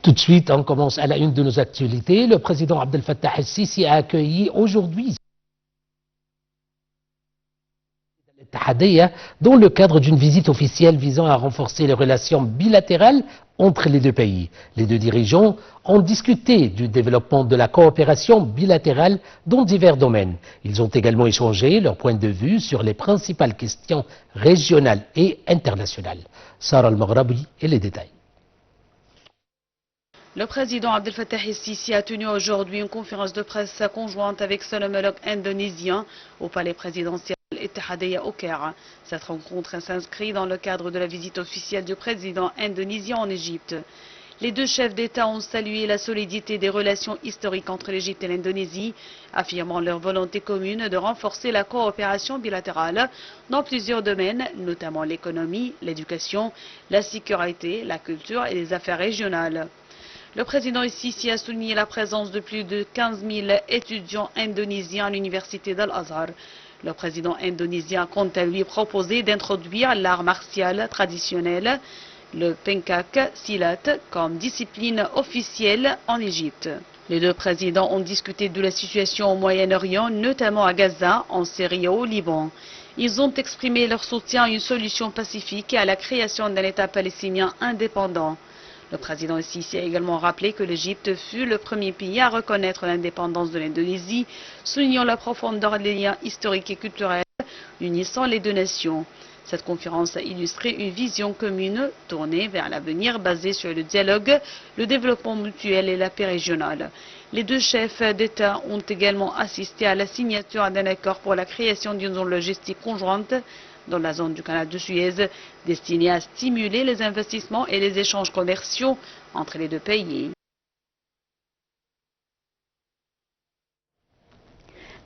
Tout de suite, on commence à la une de nos actualités. Le président Abdel Fattah el-Sisi a accueilli aujourd'hui dans le cadre d'une visite officielle visant à renforcer les relations bilatérales entre les deux pays. Les deux dirigeants ont discuté du développement de la coopération bilatérale dans divers domaines. Ils ont également échangé leurs points de vue sur les principales questions régionales et internationales. Sarah Al-Maghrabi et les détails. Le président Abdel Fattah el-Sisi a tenu aujourd'hui une conférence de presse conjointe avec son homologue indonésien au palais présidentiel Ittihadiyya au Caire. Cette rencontre s'inscrit dans le cadre de la visite officielle du président indonésien en Égypte. Les deux chefs d'État ont salué la solidité des relations historiques entre l'Égypte et l'Indonésie, affirmant leur volonté commune de renforcer la coopération bilatérale dans plusieurs domaines, notamment l'économie, l'éducation, la sécurité, la culture et les affaires régionales. Le président el-Sisi a souligné la présence de plus de 15 000 étudiants indonésiens à l'université d'Al-Azhar. Le président indonésien a quant à lui proposé d'introduire l'art martial traditionnel, le pencak silat, comme discipline officielle en Égypte. Les deux présidents ont discuté de la situation au Moyen-Orient, notamment à Gaza, en Syrie et au Liban. Ils ont exprimé leur soutien à une solution pacifique et à la création d'un État palestinien indépendant. Le président el-Sisi a également rappelé que l'Égypte fut le premier pays à reconnaître l'indépendance de l'Indonésie, soulignant la profondeur des liens historiques et culturels unissant les deux nations. Cette conférence a illustré une vision commune tournée vers l'avenir basée sur le dialogue, le développement mutuel et la paix régionale. Les deux chefs d'État ont également assisté à la signature d'un accord pour la création d'une zone logistique conjointe dans la zone du canal de Suez, destinée à stimuler les investissements et les échanges commerciaux entre les deux pays.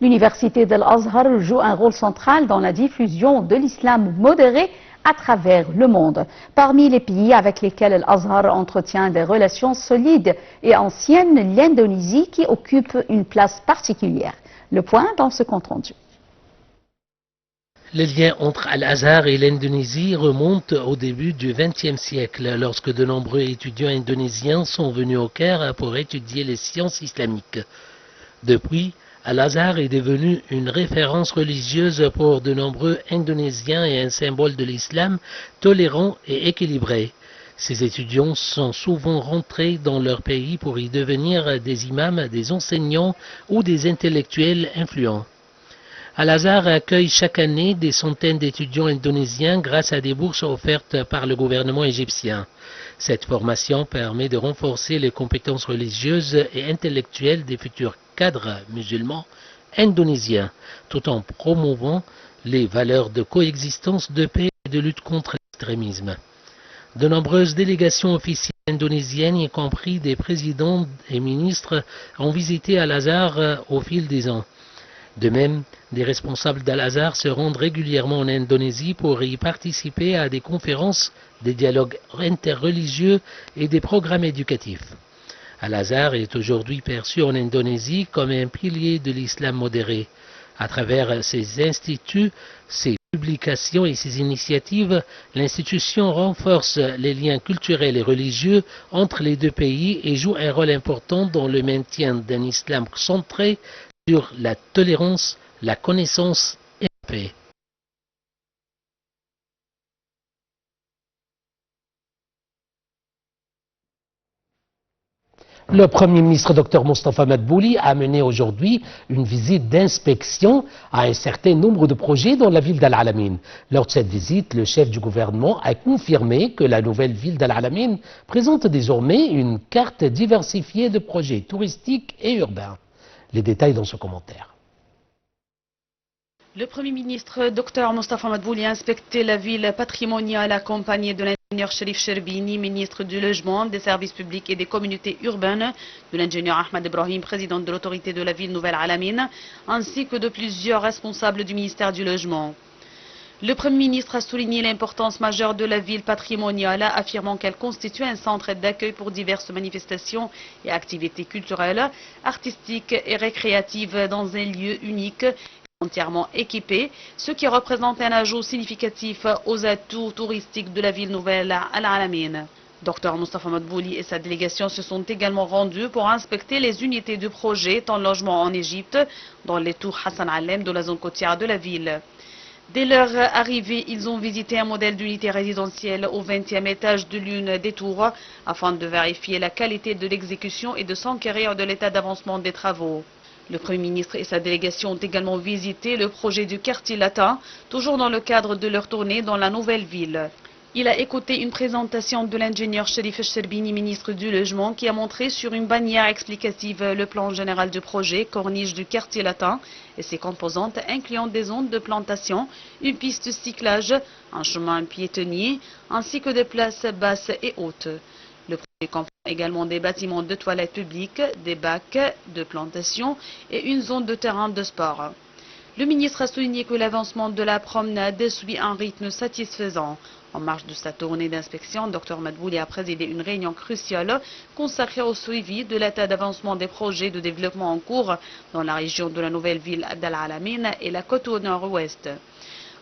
L'université d'Al-Azhar joue un rôle central dans la diffusion de l'islam modéré à travers le monde. Parmi les pays avec lesquels Al-Azhar entretient des relations solides et anciennes, l'Indonésie qui occupe une place particulière. Le point dans ce compte rendu. Les liens entre Al-Azhar et l'Indonésie remontent au début du XXe siècle, lorsque de nombreux étudiants indonésiens sont venus au Caire pour étudier les sciences islamiques. Depuis, Al-Azhar est devenu une référence religieuse pour de nombreux Indonésiens et un symbole de l'islam tolérant et équilibré. Ces étudiants sont souvent rentrés dans leur pays pour y devenir des imams, des enseignants ou des intellectuels influents. Al-Azhar accueille chaque année des centaines d'étudiants indonésiens grâce à des bourses offertes par le gouvernement égyptien. Cette formation permet de renforcer les compétences religieuses et intellectuelles des futurs cadres musulmans indonésiens, tout en promouvant les valeurs de coexistence, de paix et de lutte contre l'extrémisme. De nombreuses délégations officielles indonésiennes, y compris des présidents et ministres, ont visité Al-Azhar au fil des ans. De même, des responsables d'Al-Azhar se rendent régulièrement en Indonésie pour y participer à des conférences, des dialogues interreligieux et des programmes éducatifs. Al-Azhar est aujourd'hui perçu en Indonésie comme un pilier de l'islam modéré. À travers ses instituts, ses publications et ses initiatives, l'institution renforce les liens culturels et religieux entre les deux pays et joue un rôle important dans le maintien d'un islam centré sur la tolérance, la connaissance et la paix. Le Premier ministre Dr Moustapha Madbouli a mené aujourd'hui une visite d'inspection à un certain nombre de projets dans la ville d'Al-Alamein. Lors de cette visite, le chef du gouvernement a confirmé que la nouvelle ville d'Al-Alamein présente désormais une carte diversifiée de projets touristiques et urbains. Les détails dans ce commentaire. Le Premier ministre Dr Moustapha Madbouli a inspecté la ville patrimoniale accompagné de l'ingénieur Sherif Cherbini, ministre du Logement, des Services publics et des communautés urbaines, de l'ingénieur Ahmed Ibrahim, président de l'autorité de la ville Nouvelle-Alamine, ainsi que de plusieurs responsables du ministère du Logement. Le Premier ministre a souligné l'importance majeure de la ville patrimoniale, affirmant qu'elle constitue un centre d'accueil pour diverses manifestations et activités culturelles, artistiques et récréatives dans un lieu unique, entièrement équipé, ce qui représente un ajout significatif aux atouts touristiques de la ville nouvelle Al-Alamein. Dr Moustapha Madbouli et sa délégation se sont également rendus pour inspecter les unités du projet en logement en Égypte, dans les tours Hassan Allem de la zone côtière de la ville. Dès leur arrivée, ils ont visité un modèle d'unité résidentielle au 20e étage de l'une des tours afin de vérifier la qualité de l'exécution et de s'enquérir de l'état d'avancement des travaux. Le Premier ministre et sa délégation ont également visité le projet du quartier latin, toujours dans le cadre de leur tournée dans la nouvelle ville. Il a écouté une présentation de l'ingénieur Sherif Cherbini, ministre du Logement, qui a montré sur une bannière explicative le plan général du projet, corniche du quartier latin et ses composantes, incluant des zones de plantation, une piste de cyclage, un chemin piétonnier, ainsi que des places basses et hautes. Le projet comprend également des bâtiments de toilettes publiques, des bacs de plantation et une zone de terrain de sport. Le ministre a souligné que l'avancement de la promenade suit un rythme satisfaisant. En marge de sa tournée d'inspection, Dr Madbouli a présidé une réunion cruciale consacrée au suivi de l'état d'avancement des projets de développement en cours dans la région de la nouvelle ville d'Al Alamein et la côte au nord-ouest.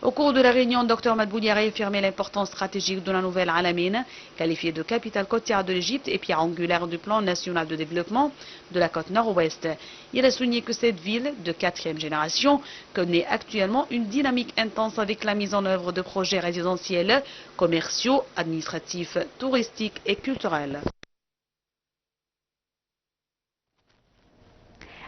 Au cours de la réunion, Dr Madbouli a réaffirmé l'importance stratégique de la nouvelle Alamein, qualifiée de capitale côtière de l'Égypte et pierre angulaire du plan national de développement de la côte nord-ouest. Il a souligné que cette ville, de 4e génération, connaît actuellement une dynamique intense avec la mise en œuvre de projets résidentiels, commerciaux, administratifs, touristiques et culturels.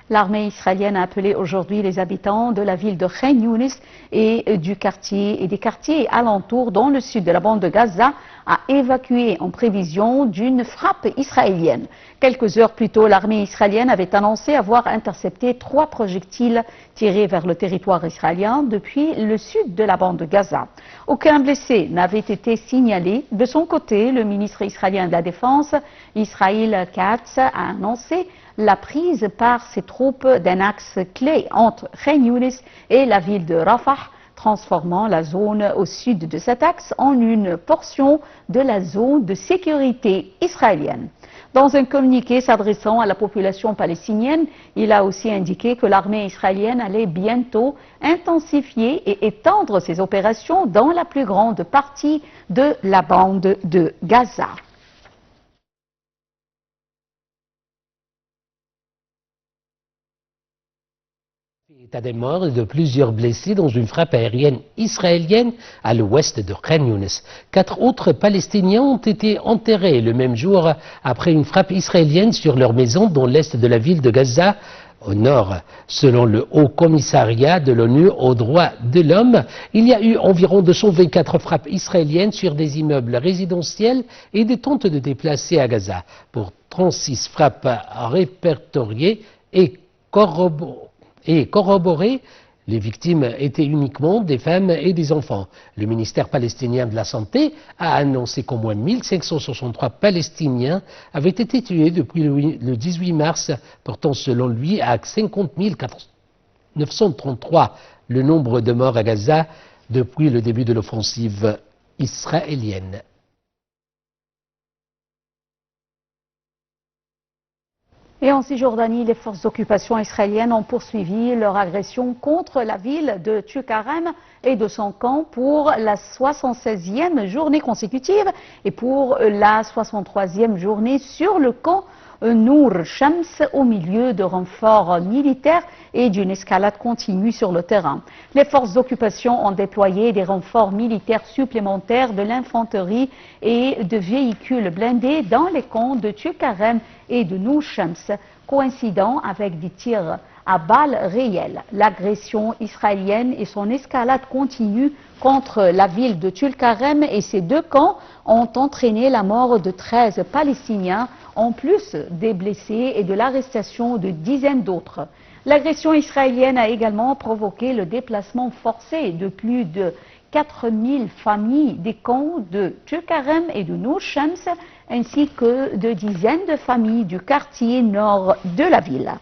L'armée israélienne a appelé aujourd'hui les habitants de la ville de Khan Younis et des quartiers alentours dans le sud de la bande de Gaza à évacuer en prévision d'une frappe israélienne. Quelques heures plus tôt, l'armée israélienne avait annoncé avoir intercepté 3 projectiles tirés vers le territoire israélien depuis le sud de la bande de Gaza. Aucun blessé n'avait été signalé. De son côté, le ministre israélien de la Défense, Israël Katz, a annoncé la prise par ses troupes d'un axe clé entre Khan Younis et la ville de Rafah, transformant la zone au sud de cet axe en une portion de la zone de sécurité israélienne. Dans un communiqué s'adressant à la population palestinienne, il a aussi indiqué que l'armée israélienne allait bientôt intensifier et étendre ses opérations dans la plus grande partie de la bande de Gaza. État des morts et de plusieurs blessés dans une frappe aérienne israélienne à l'ouest de Khan Younis. 4 autres Palestiniens ont été enterrés le même jour après une frappe israélienne sur leur maison dans l'est de la ville de Gaza, au nord. Selon le Haut Commissariat de l'ONU aux droits de l'homme, il y a eu environ 224 frappes israéliennes sur des immeubles résidentiels et des tentes de déplacés à Gaza, pour 36 frappes répertoriées et corroborées. Les victimes étaient uniquement des femmes et des enfants. Le ministère palestinien de la Santé a annoncé qu'au moins 1563 Palestiniens avaient été tués depuis le 18 mars, portant selon lui à 50 933 le nombre de morts à Gaza depuis le début de l'offensive israélienne. Et en Cisjordanie, les forces d'occupation israéliennes ont poursuivi leur agression contre la ville de Tulkarem et de son camp pour la 76e journée consécutive et pour la 63e journée sur le camp Nour Shams au milieu de renforts militaires et d'une escalade continue sur le terrain. Les forces d'occupation ont déployé des renforts militaires supplémentaires, de l'infanterie et de véhicules blindés dans les camps de Tulkarem et de Nour Shams, coïncidant avec des tirs à balles réelles. L'agression israélienne et son escalade continue contre la ville de Tulkarem et ses 2 camps ont entraîné la mort de 13 Palestiniens, en plus des blessés et de l'arrestation de dizaines d'autres. L'agression israélienne a également provoqué le déplacement forcé de plus de 4000 familles des camps de Tulkarem et de Nour Shams, ainsi que de dizaines de familles du quartier nord de la ville.